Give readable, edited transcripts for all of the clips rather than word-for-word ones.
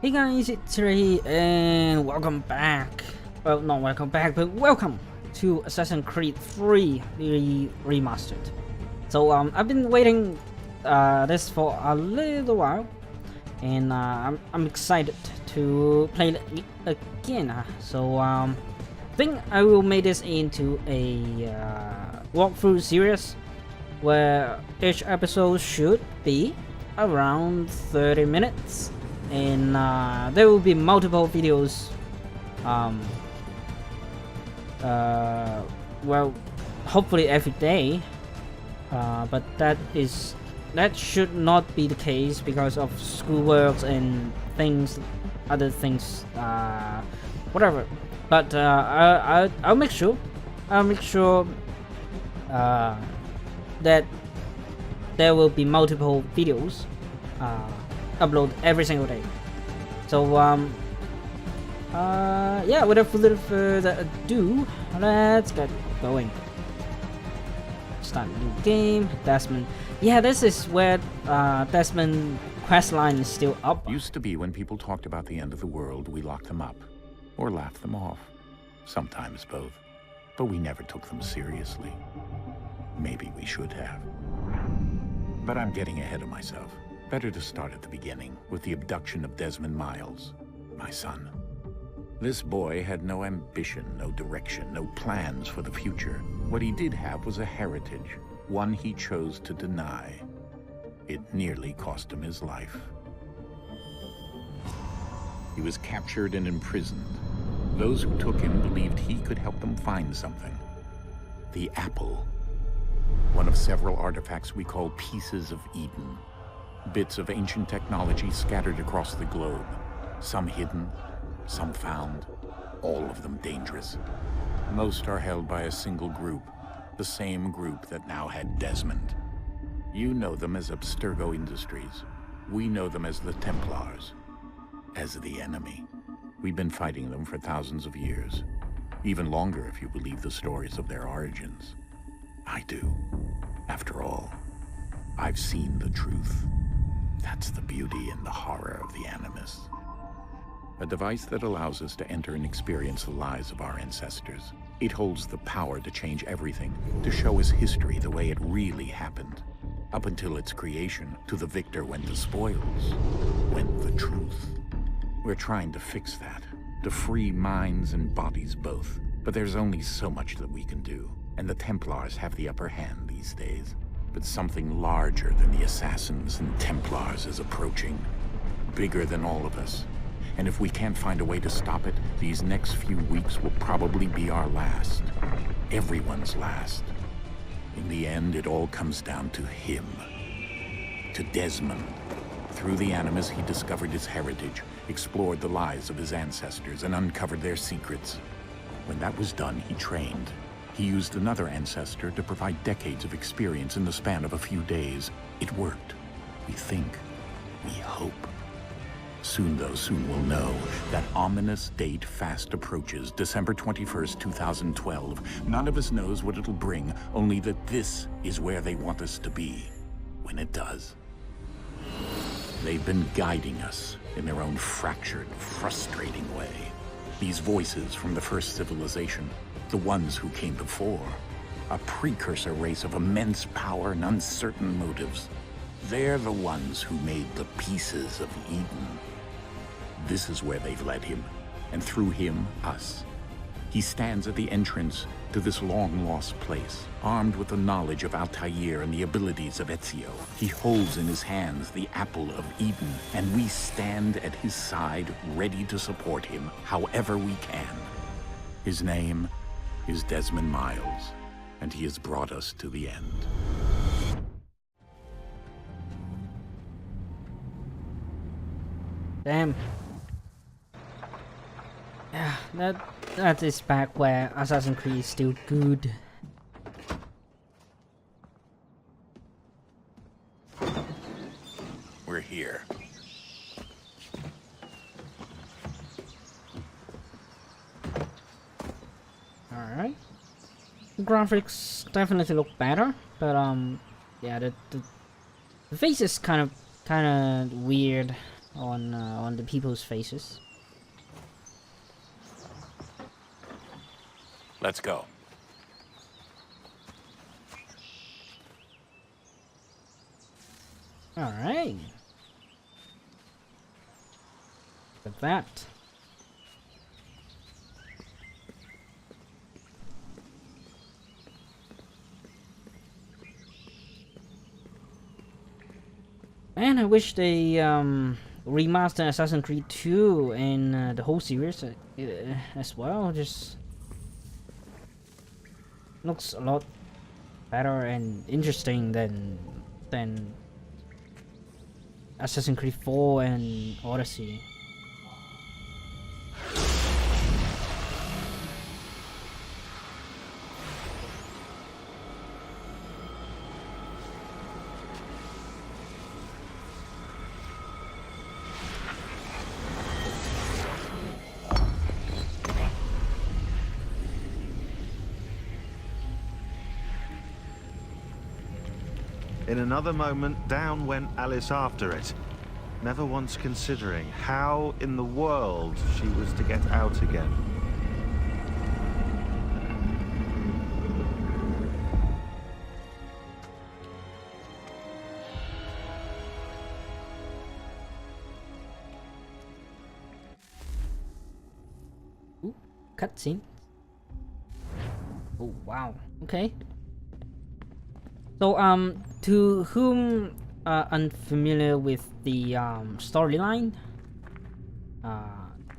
Hey guys, it's Ray and welcome back. Well, not welcome back, but welcome to Assassin's Creed 3 Remastered. So I've been waiting this for a little while, and I'm excited to play it again. So I think I will make this into a walkthrough series where each episode should be around 30 minutes. And there will be multiple videos, well, hopefully every day, but that should not be the case because of schoolwork and other things, whatever. But I'll make sure that there will be multiple videos upload every single day. So yeah, without further ado, let's get going. Start new game. Desmond. Yeah, this is where Desmond questline is still up. Used to be when people talked about the end of the world, we locked them up or laughed them off. Sometimes both. But we never took them seriously. Maybe we should have. But I'm getting ahead of myself. Better to start at the beginning, with the abduction of Desmond Miles, my son. This boy had no ambition, no direction, no plans for the future. What he did have was a heritage, one he chose to deny. It nearly cost him his life. He was captured and imprisoned. Those who took him believed he could help them find something. The apple. One of several artifacts we call pieces of Eden. Bits of ancient technology scattered across the globe. Some hidden, some found, all of them dangerous. Most are held by a single group, the same group that now had Desmond. You know them as Abstergo Industries. We know them as the Templars, as the enemy. We've been fighting them for thousands of years, even longer if you believe the stories of their origins. I do. After all, I've seen the truth. That's the beauty and the horror of the Animus. A device that allows us to enter and experience the lives of our ancestors. It holds the power to change everything, to show us history the way it really happened. Up until its creation, to the victor went the spoils, went the truth. We're trying to fix that, to free minds and bodies both. But there's only so much that we can do, and the Templars have the upper hand these days. But something larger than the Assassins and Templars is approaching. Bigger than all of us. And if we can't find a way to stop it, these next few weeks will probably be our last. Everyone's last. In the end, it all comes down to him. To Desmond. Through the Animus, he discovered his heritage, explored the lives of his ancestors, and uncovered their secrets. When that was done, he trained. He used another ancestor to provide decades of experience in the span of a few days. It worked. We think. We hope. Soon, though, soon we'll know. That ominous date fast approaches, December 21st, 2012. None of us knows what it'll bring, only that this is where they want us to be. When it does. They've been guiding us in their own fractured, frustrating way. These voices from the first civilization. The ones who came before, a precursor race of immense power and uncertain motives. They're the ones who made the pieces of Eden. This is where they've led him, and through him, us. He stands at the entrance to this long-lost place, armed with the knowledge of Altair and the abilities of Ezio. He holds in his hands the apple of Eden, and we stand at his side, ready to support him however we can. His name is Desmond Miles, and he has brought us to the end. Damn. Yeah, that is back where Assassin's Creed is still good. We're here. Alright. Graphics definitely look better, but yeah, the face is kind of weird. on the people's faces. Let's go. All right. Look at that. Man, I wish they remaster Assassin's Creed 2 and the whole series as well. Just looks a lot better and interesting than Assassin's Creed 4 and Odyssey. In another moment, down went Alice after it, never once considering how in the world she was to get out again. Ooh, cutscene. Oh wow. Okay. So to whom unfamiliar with the storyline,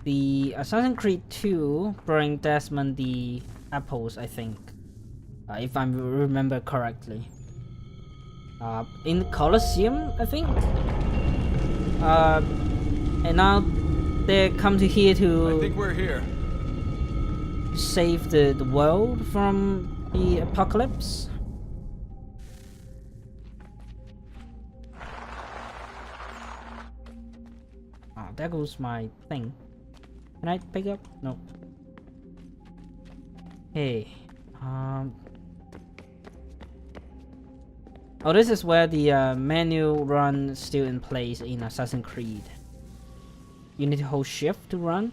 the Assassin's Creed 2 bring Desmond the apples, I think, if I remember correctly, in the Colosseum, I think, and now they come to here to I think we're here. save the world from the apocalypse. There goes my thing. Can I pick up? No. Hey. Oh, this is where the menu run still in place in Assassin's Creed. You need to hold shift to run.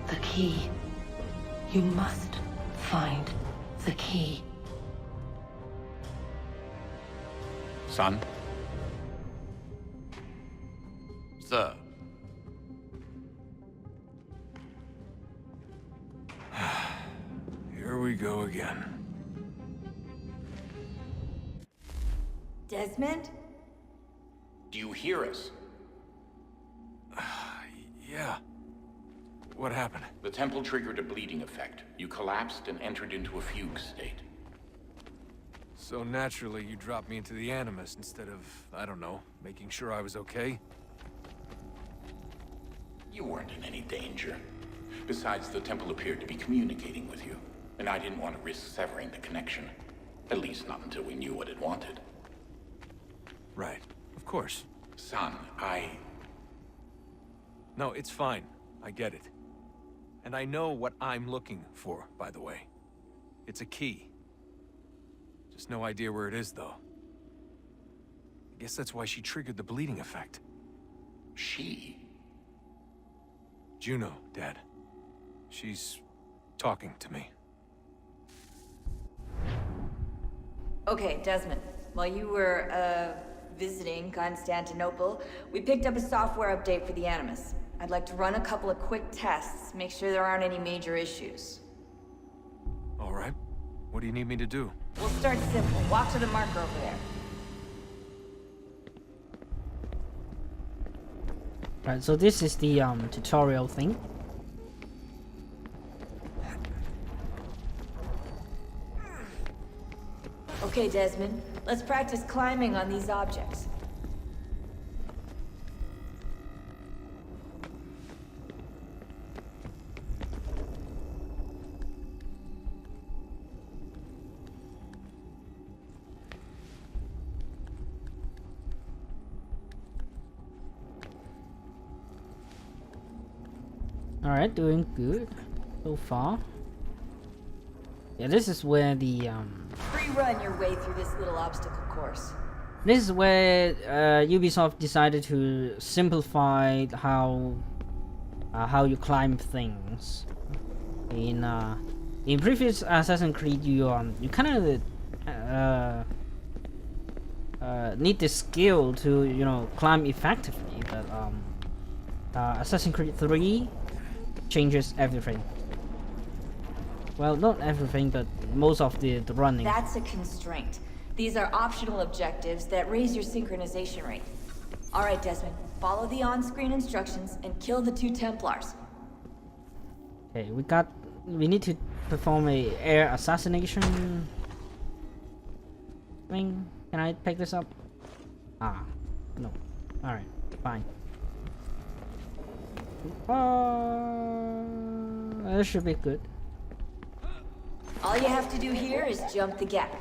The key. You must find the key. Son? Sir. Here we go again. Desmond? Do you hear us? Yeah. What happened? The temple triggered a bleeding effect. You collapsed and entered into a fugue state. So naturally, you dropped me into the Animus instead of, I don't know, making sure I was okay? You weren't in any danger. Besides, the temple appeared to be communicating with you, and I didn't want to risk severing the connection. At least not until we knew what it wanted. Right. Of course. Son, No, it's fine. I get it. And I know what I'm looking for, by the way. It's a key. Just no idea where it is, though. I guess that's why she triggered the bleeding effect. She? Juno, Dad. She's talking to me. Okay, Desmond. While you were, visiting Constantinople, we picked up a software update for the Animus. I'd like to run a couple of quick tests, make sure there aren't any major issues. All right. What do you need me to do? We'll start simple. Walk to the marker over there. Right, so this is the tutorial thing. Okay, Desmond. Let's practice climbing on these objects. Alright, doing good so far. Yeah, this is where the Free run your way through this little obstacle course. this is where Ubisoft decided to simplify how you climb things. In previous Assassin's Creed, you kind of need the skill to climb effectively, but Assassin's Creed 3 changes everything. Well, not everything, but most of the running. That's a constraint. These are optional objectives that raise your synchronization rate. Alright, Desmond. Follow the on-screen instructions and kill the 2 Templars. Okay, we need to perform a air assassination thing. Can I pick this up? Ah, no. Alright, fine. That should be good. All you have to do here is jump the gap.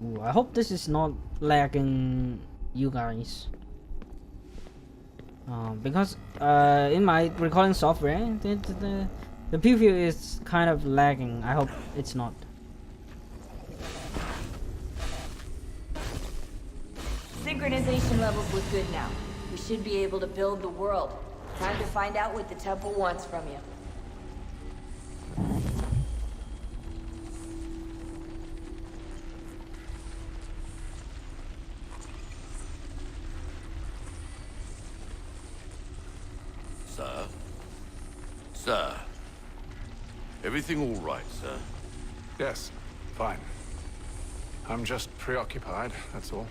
Ooh, I hope this is not lagging you guys. Because in my recording software, the preview is kind of lagging. I hope it's not. Synchronization levels look good now. We should be able to build the world. Time to find out what the temple wants from you. Sir. Everything all right, sir? Yes, fine. I'm just preoccupied, that's all.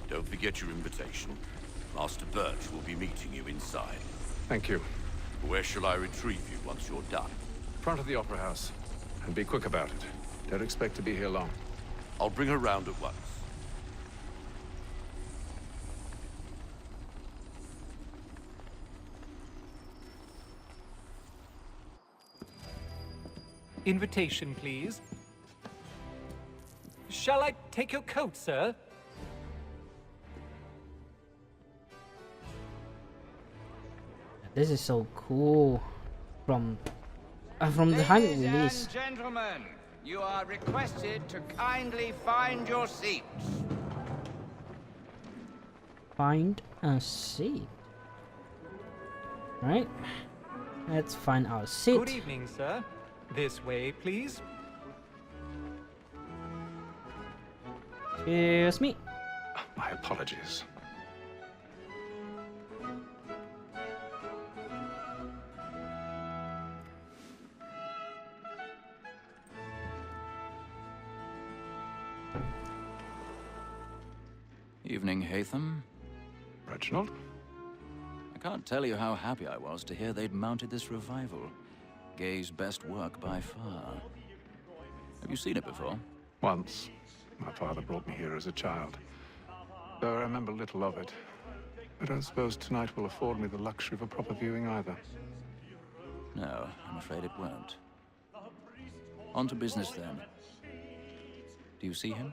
Don't forget your invitation. Master Birch will be meeting you inside. Thank you. Where shall I retrieve you once you're done? Front of the Opera House. And be quick about it. Don't expect to be here long. I'll bring her round at once. Invitation, please. Shall I take your coat, sir? This is so cool. From the time it released. Ladies and gentlemen, you are requested to kindly find your seats. Find a seat. Right? Let's find our seat. Good evening, sir. This way, please. Excuse me. My apologies. Evening, Hatham. Reginald? I can't tell you how happy I was to hear they'd mounted this revival. Gay's best work by far. Have you seen it before? Once. My father brought me here as a child. Though I remember little of it. I don't suppose tonight will afford me the luxury of a proper viewing either. No, I'm afraid it won't. On to business then. Do you see him?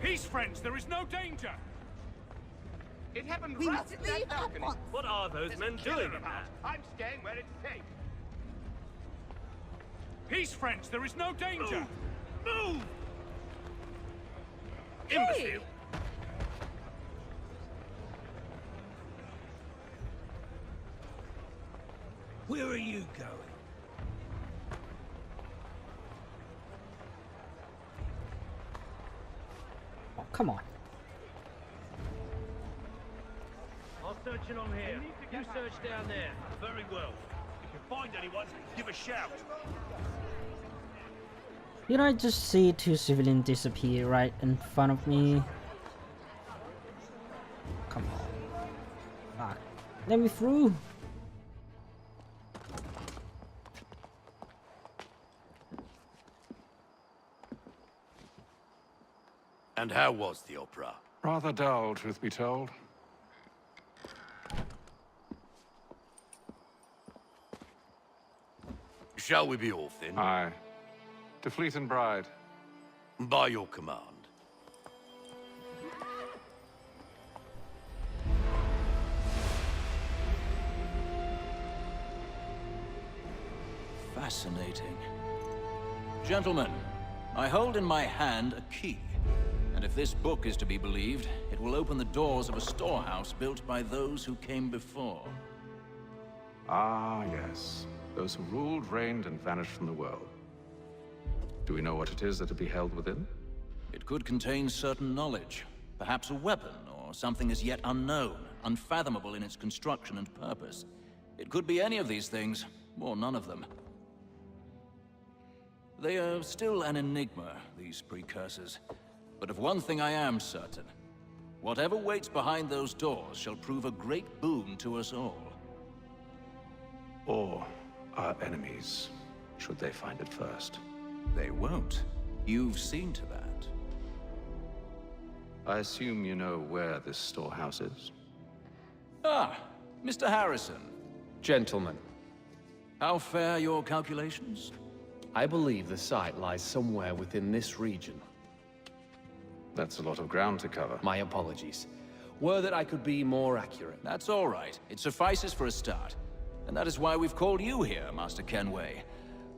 Peace, friends, there is no danger! It happened We right must at that leave at balcony. once. What are those There's men a killer doing in about. there? I'm staying where it's safe. Peace, friends, there is no danger! Move! Hey! Imbecile! Where are you going? Oh, come on. I'll search along here. You search down there. Very well. If you find anyone, give a shout. Did I just see two civilians disappear right in front of me? Come on. Fuck. Let me through. And how was the opera? Rather dull, truth be told. Shall we be off then? Aye. To Fleet and Bride. By your command. Fascinating. Gentlemen, I hold in my hand a key. And if this book is to be believed, it will open the doors of a storehouse built by those who came before. Ah, yes. Those who ruled, reigned, and vanished from the world. Do we know what it is that will be held within? It could contain certain knowledge. Perhaps a weapon, or something as yet unknown, unfathomable in its construction and purpose. It could be any of these things, or none of them. They are still an enigma, these precursors. But of one thing I am certain. Whatever waits behind those doors shall prove a great boon to us all. Or our enemies, should they find it first. They won't. You've seen to that. I assume you know where this storehouse is? Ah, Mr. Harrison. Gentlemen, How fare your calculations? I believe the site lies somewhere within this region. That's a lot of ground to cover. My apologies. Were that I could be more accurate. That's all right. It suffices for a start. And that is why we've called you here, Master Kenway.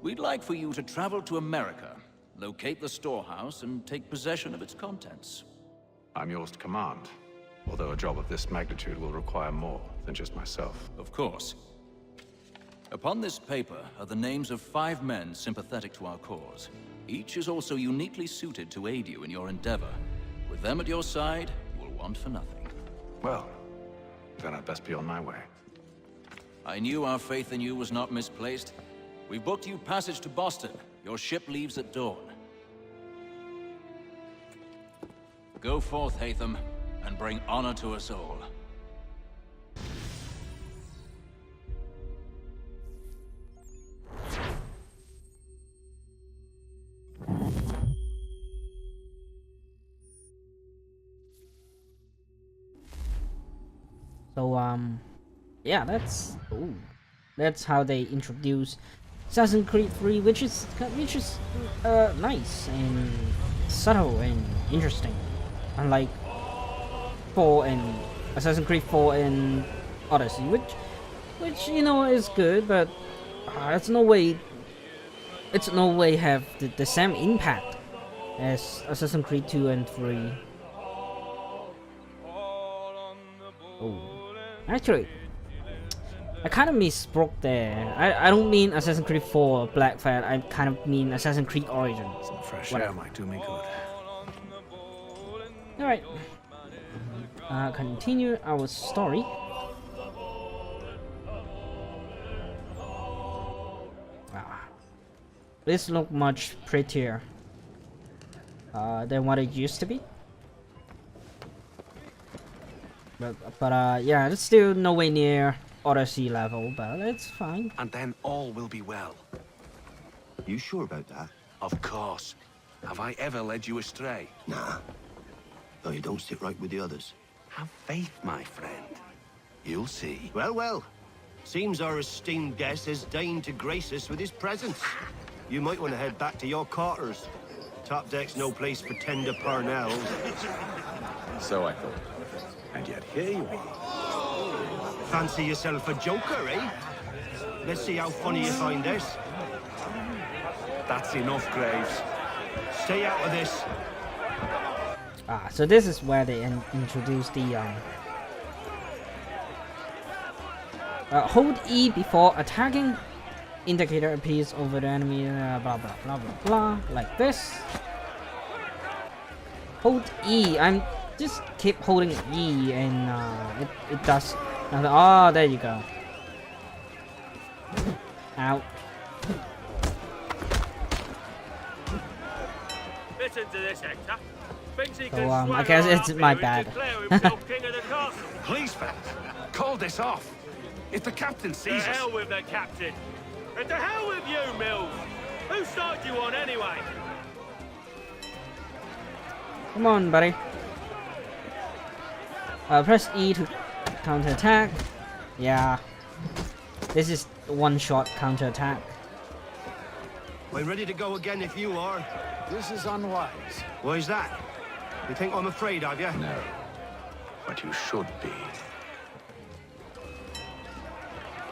We'd like for you to travel to America, locate the storehouse, and take possession of its contents. I'm yours to command. Although a job of this magnitude will require more than just myself. Of course. Upon this paper are the names of 5 men sympathetic to our cause. Each is also uniquely suited to aid you in your endeavor. With them at your side, you will want for nothing. Well, then I'd best be on my way. I knew our faith in you was not misplaced. We booked you passage to Boston. Your ship leaves at dawn. Go forth, Hatham, and bring honor to us all. So yeah, that's how they introduce Assassin's Creed 3, which is nice and subtle and interesting, unlike 4 and Assassin's Creed 4 and Odyssey, which you know is good, but it's no way have the same impact as Assassin's Creed 2 and 3. Oh, actually, I kind of misspoke there. I don't mean Assassin's Creed 4 Black Flag. I kind of mean Assassin's Creed Origins. Some fresh Whatever. air might do me good. All right. Continue our story. This look much prettier than what it used to be. But yeah, it's still nowhere near Odyssey level, but it's fine. And then all will be well. You sure about that? Of course. Have I ever led you astray? Nah. Though you don't sit right with the others. Have faith, my friend. You'll see. Well, well. Seems our esteemed guest has deigned to grace us with his presence. You might want to head back to your quarters. Top deck's no place for tender parnells. So I thought. And yet here you are. Fancy yourself a joker, eh? Let's see how funny you find this. That's enough, Graves. Stay out of this. So this is where they introduce the hold E before attacking. Indicator appears over the enemy. Blah blah blah blah blah. Like this. Hold E. I'm just keep holding E, and it does. Oh, there you go. Out. Listen to this, Hector. So I guess it's my bad. Please, fans, call this off. If the captain sees us... To hell with the captain. And to hell with you, Mills. Whose side you on, anyway? Come on, buddy. Press E to counter-attack. Yeah. This is one-shot counter-attack. We're ready to go again if you are. This is unwise. Why's that? You think I'm afraid of you? No. But you should be.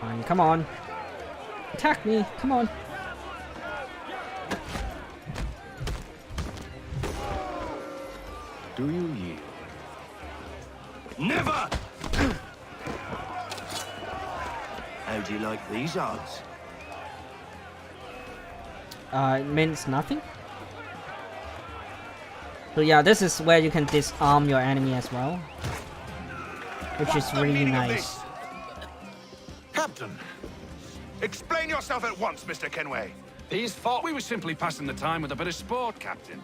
Fine, come on. Attack me, come on. Do you yield? Never! How do you like these odds? It means nothing. So yeah, this is where you can disarm your enemy as well, which is really nice. Captain, explain yourself at once, Mr. Kenway. These thought we were simply passing the time with a bit of sport, Captain.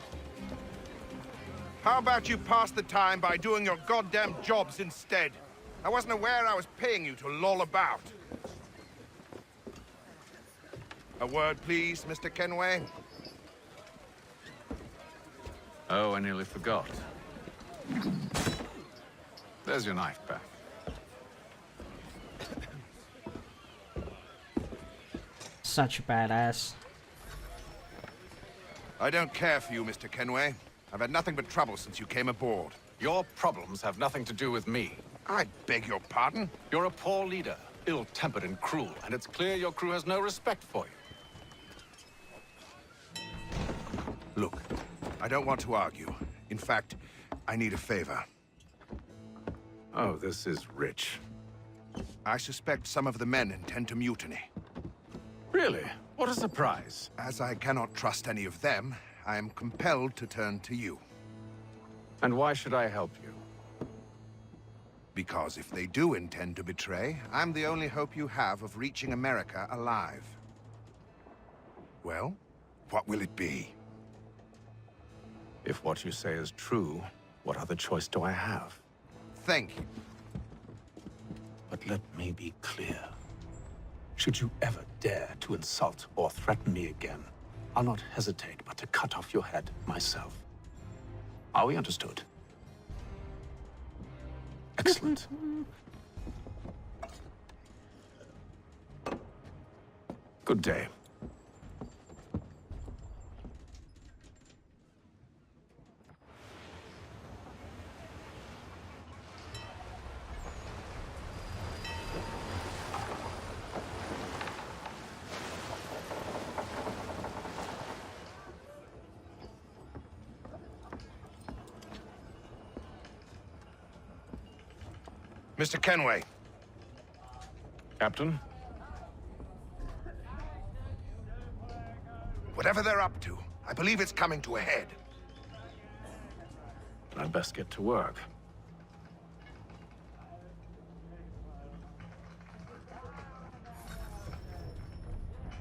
How about you pass the time by doing your goddamn jobs instead? I wasn't aware I was paying you to loll about. A word, please, Mr. Kenway. Oh, I nearly forgot. There's your knife back. Such a badass. I don't care for you, Mr. Kenway. I've had nothing but trouble since you came aboard. Your problems have nothing to do with me. I beg your pardon? You're a poor leader, ill-tempered and cruel, and it's clear your crew has no respect for you. Look, I don't want to argue. In fact, I need a favor. Oh, this is rich. I suspect some of the men intend to mutiny. Really? What a surprise. As I cannot trust any of them, I am compelled to turn to you. And why should I help you? Because if they do intend to betray, I'm the only hope you have of reaching America alive. Well, what will it be? If what you say is true, what other choice do I have? Thank you. But let me be clear. Should you ever dare to insult or threaten me again, I'll not hesitate but to cut off your head myself. Are we understood? Excellent. Good day. Mr. Kenway. Captain? Whatever they're up to, I believe it's coming to a head. I'd best get to work.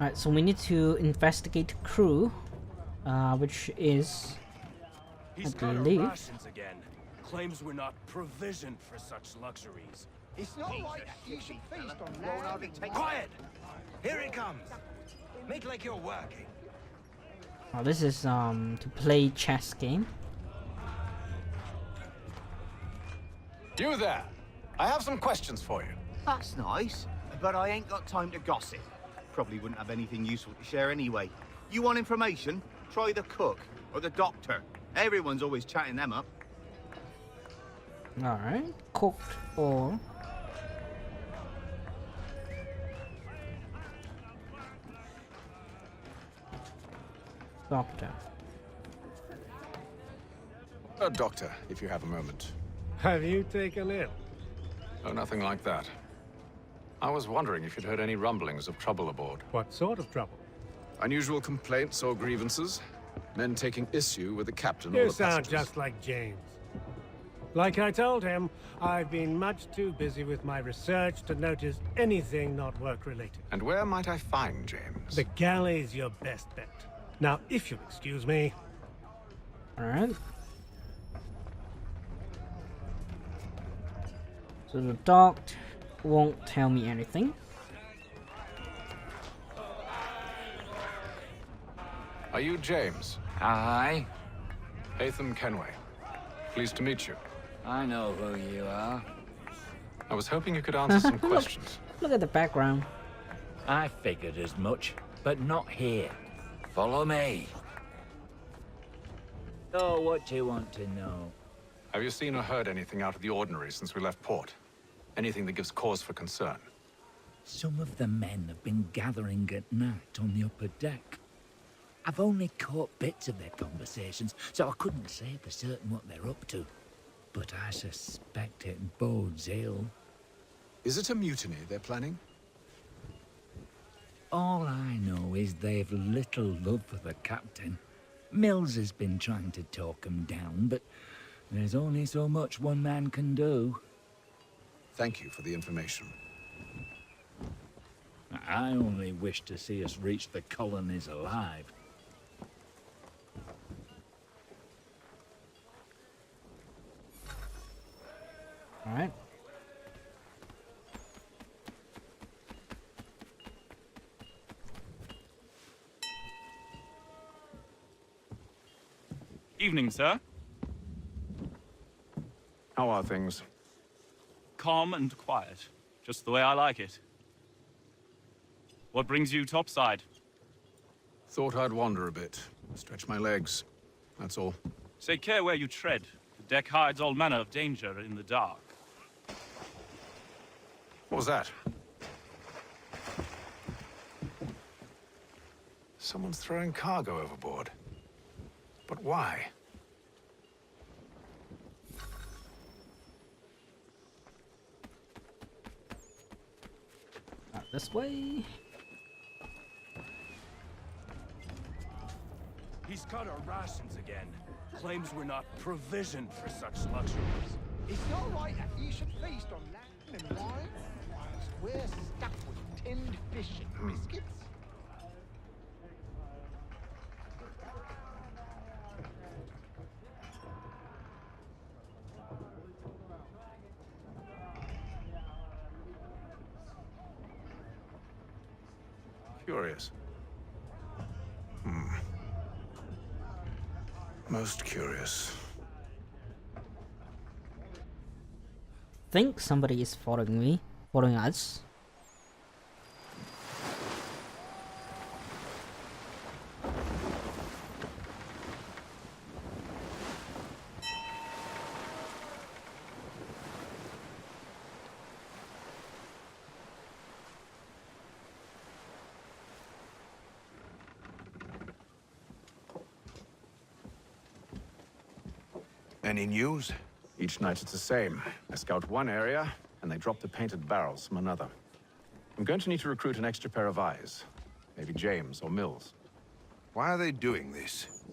Alright, so we need to investigate the crew, which is, I believe... Again. Claims we're not provisioned for such luxuries. It's not like you should feast on raw. Quiet! Here it comes. Make like you're working. Oh, this is to play chess game. You there! I have some questions for you. That's nice, but I ain't got time to gossip. Probably wouldn't have anything useful to share anyway. You want information? Try the cook. or the doctor. Everyone's always chatting them up. Alright, cooked or doctor. Doctor, if you have a moment. Have you taken ill? Oh, nothing like that. I was wondering if you'd heard any rumblings of trouble aboard. What sort of trouble? Unusual complaints or grievances? Men taking issue with the captain or You the sound passengers? just like James. Like I told him, I've been much too busy with my research to notice anything not work-related. And where might I find James? The galley's your best bet. Now, if you'll excuse me. Alright. So the dog won't tell me anything. Are you James? Hi. Hatham Kenway. Pleased to meet you. I know who you are. I was hoping you could answer some questions. Look at the background. I figured as much, but not here. Follow me. So, what do you want to know? Have you seen or heard anything out of the ordinary since we left port? Anything that gives cause for concern? Some of the men have been gathering at night on the upper deck. I've only caught bits of their conversations, so I couldn't say for certain what they're up to. But I suspect it bodes ill. Is it a mutiny they're planning? All I know is they've little love for the captain. Mills has been trying to talk him down, but there's only so much one man can do. Thank you for the information. I only wish to see us reach the colonies alive. All right. Evening, sir. How are things? Calm and quiet. Just the way I like it. What brings you topside? Thought I'd wander a bit. Stretch my legs. That's all. Take care where you tread. The deck hides all manner of danger in the dark. What was that? Someone's throwing cargo overboard. But why? Not this way. He's cut our rations again. Claims we're not provisioned for such luxuries. It's not right that you should feast on land and wine, whilst we're stuffed with tinned fish and biscuits. Curious. Most curious. Think somebody is following me, following us. Any news? Each night it's the same. I scout one area, and they drop the painted barrels from another. I'm going to need to recruit an extra pair of eyes. Maybe James or Mills. Why are they doing this?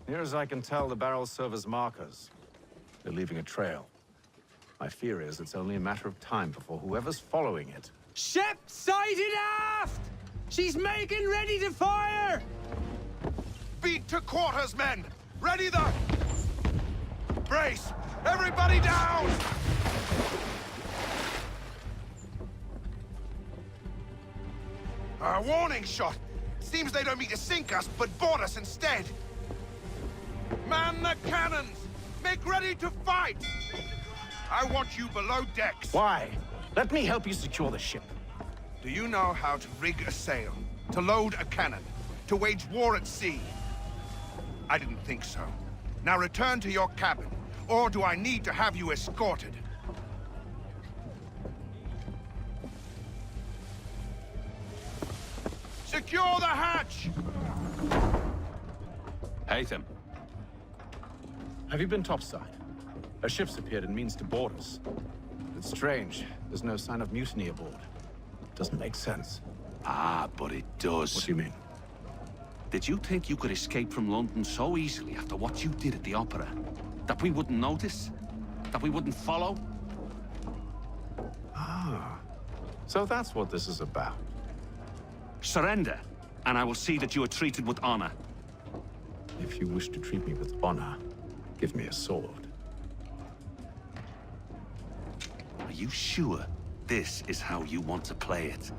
Near as I can tell, the barrels serve as markers. They're leaving a trail. My fear is it's only a matter of time before whoever's following it... Ship sighted aft! She's making ready to fire! Beat to quarters, men! Ready the... Brace! Everybody down! A warning shot! Seems they don't mean to sink us, but board us instead! Man the cannons! Make ready to fight! I want you below decks! Why? Let me help you secure the ship. Do you know how to rig a sail? To load a cannon? To wage war at sea? I didn't think so. Now return to your cabin, or do I need to have you escorted? Secure the hatch! Haytham. Have you been topside? A ship's appeared and means to board us. It's strange. There's no sign of mutiny aboard. Doesn't make sense. Ah, but it does. What do you mean? Did you think you could escape from London so easily after what you did at the opera? That we wouldn't notice? That we wouldn't follow? Ah. So that's what this is about. Surrender, and I will see that you are treated with honor. If you wish to treat me with honor, give me a sword. Are you sure this is how you want to play it?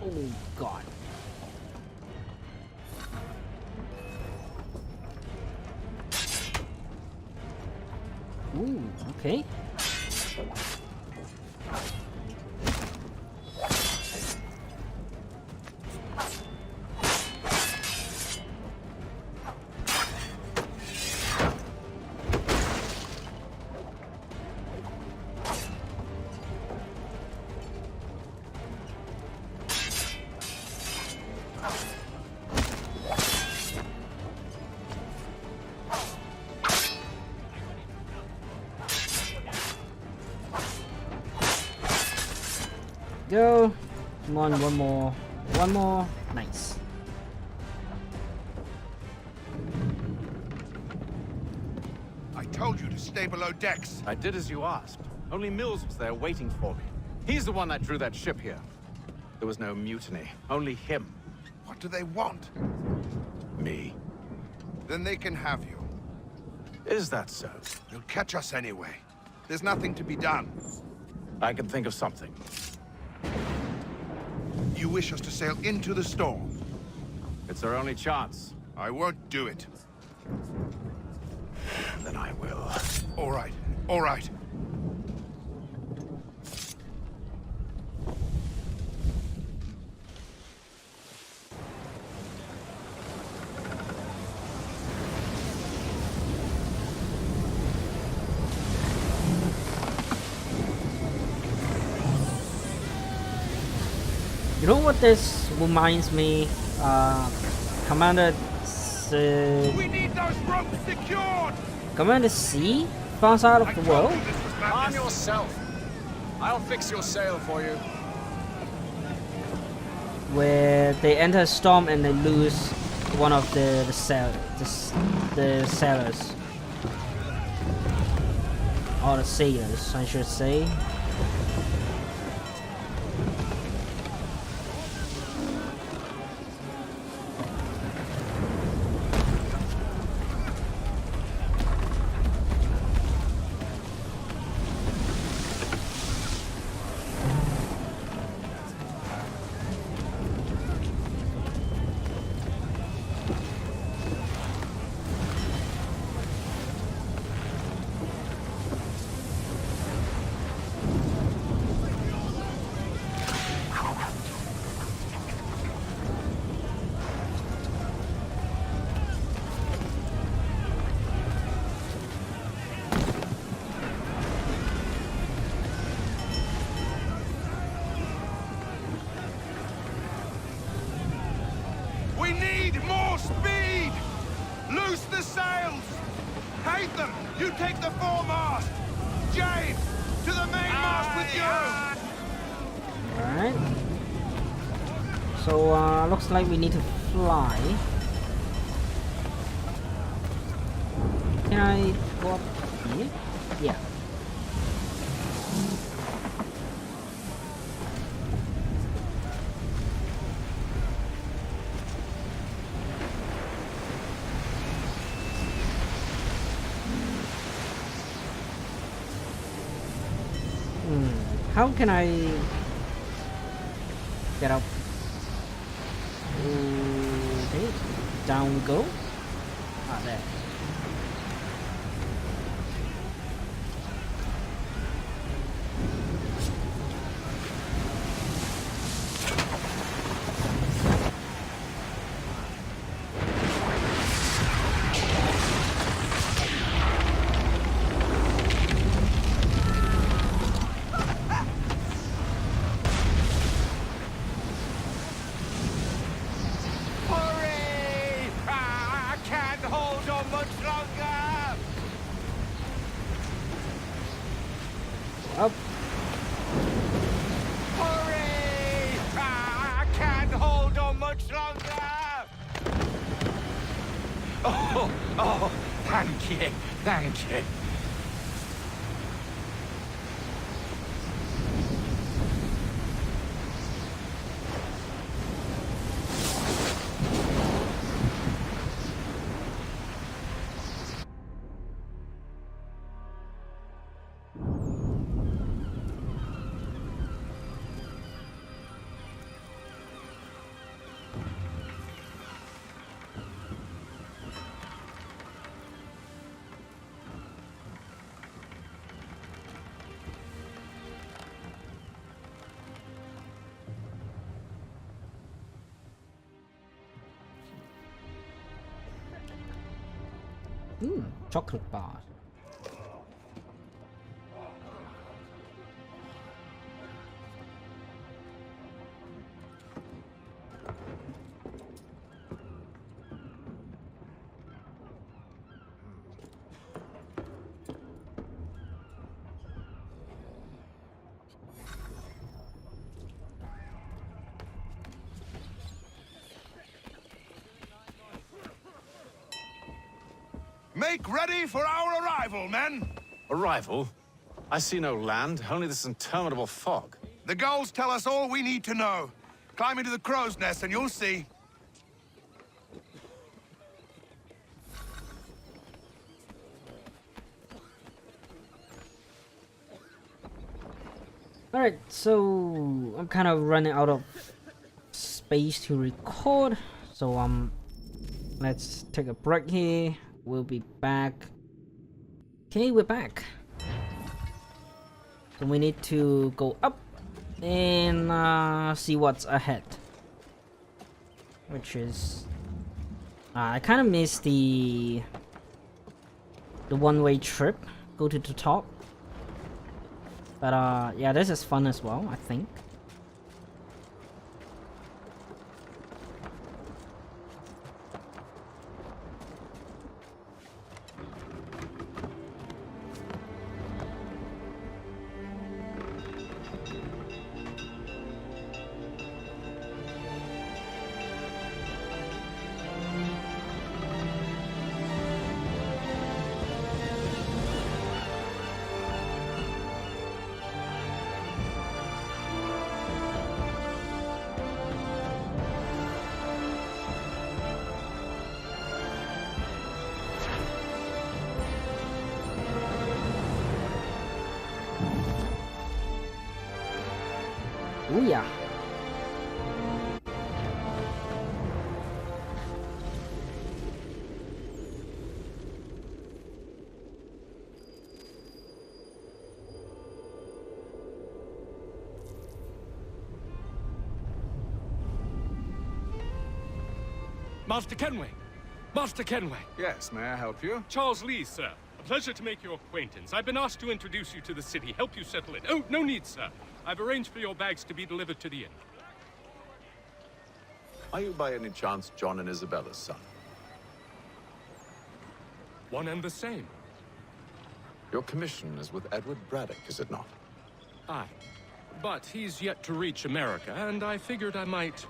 Oh God. Ooh, okay. Go. Come on, one more. One more. Nice. I told you to stay below decks. I did as you asked. Only Mills was there waiting for me. He's the one that drew that ship here. There was no mutiny. Only him. What do they want? Me. Then they can have you. Is that so? You'll catch us anyway. There's nothing to be done. I can think of something. You wish us to sail into the storm? It's our only chance. I won't do it. Then I will. All right, all right. You know what this reminds me? Commander. We need those ropes secured. Commander C, far side of the world. Calm yourself. I'll fix your sail for you. Where they enter a storm and they lose one of the sailors, or the sailors, I should say. We need more speed! Loose the sails! Haytham, you take the foremast! James, to the mainmast with you! Alright. So, looks like we need to fly. Can I go up here? Yeah. How can I get up Okay, down we go. Ah, there. Hurry! I can't hold on much longer! Up. Hurry! I can't hold on much longer! Oh, thank you, thank you. Chocolate bars. Make ready for our arrival, men! Arrival? I see no land, only this interminable fog. The gulls tell us all we need to know. Climb into the crow's nest and you'll see. Alright, so I'm kind of running out of space to record, so let's take a break here. We'll be back. Okay, we're back. So we need to go up and see what's ahead, which is I kind of missed the one-way trip. Go to the top. But yeah, this is fun as well, I think. Oh yeah. Master Kenway! Master Kenway! Yes, may I help you? Charles Lee, sir. A pleasure to make your acquaintance. I've been asked to introduce you to the city, help you settle in. Oh, no need, sir. I've arranged for your bags to be delivered to the inn. Are you by any chance John and Isabella's son? One and the same. Your commission is with Edward Braddock, is it not? Aye. But he's yet to reach America, and I figured I might...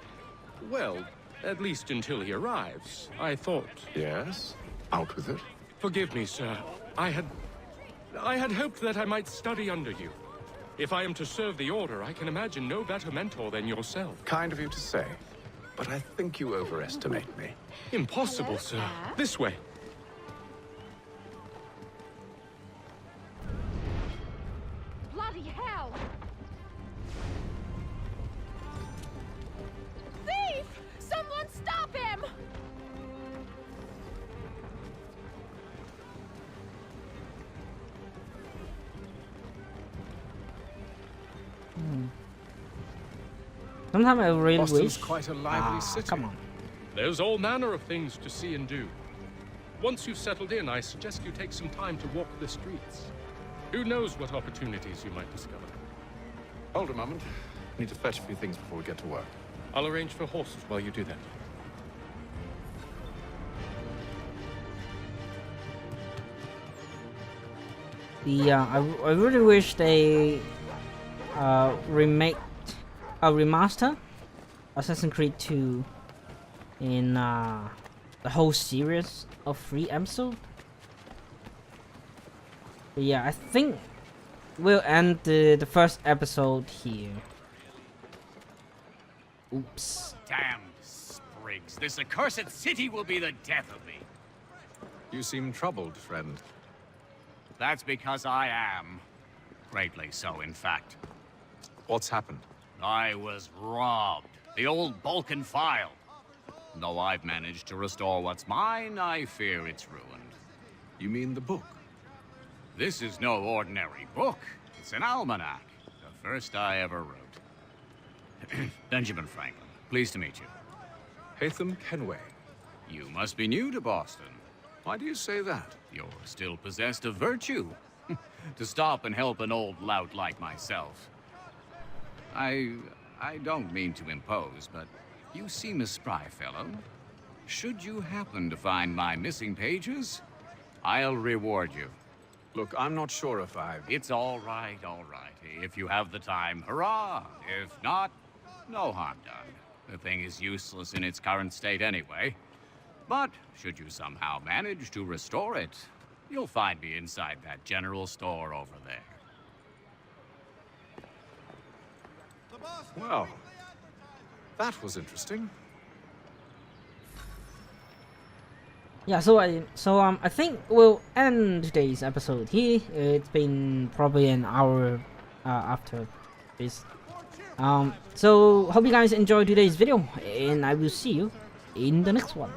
well, at least until he arrives. I thought... Yes? Out with it. Forgive me, sir. I had hoped that I might study under you. If I am to serve the Order, I can imagine no better mentor than yourself. Kind of you to say, but I think you overestimate me. Impossible, sir. This way. Bloody hell! Thief! Someone sometimes I really Boston's wish. quite a lively city. Come on. There's all manner of things to see and do. Once you've settled in, I suggest you take some time to walk the streets. Who knows what opportunities you might discover. Hold a moment. I need to fetch a few things before we get to work. I'll arrange for horses while you do that. I really wish they remaster Assassin's Creed 2 in the whole series of 3 episodes. But yeah, I think we'll end the first episode here. Oops. Damned sprigs. This accursed city will be the death of me. You seem troubled, friend. That's because I am. Greatly so, in fact. What's happened? I was robbed. The old Balkan file. Though I've managed to restore what's mine, I fear it's ruined. You mean the book? This is no ordinary book. It's an almanac. The first I ever wrote. Benjamin Franklin, pleased to meet you. Hatham Kenway. You must be new to Boston. Why do you say that? You're still possessed of virtue. To stop and help an old lout like myself. I don't mean to impose, but you seem a spry fellow. Should you happen to find my missing pages, I'll reward you. Look, I'm not sure if It's all right, all right. If you have the time, hurrah! If not, no harm done. The thing is useless in its current state anyway. But should you somehow manage to restore it, you'll find me inside that general store over there. Well, that was interesting. Yeah, so I think we'll end today's episode here. It's been probably an hour after this. So hope you guys enjoyed today's video, and I will see you in the next one.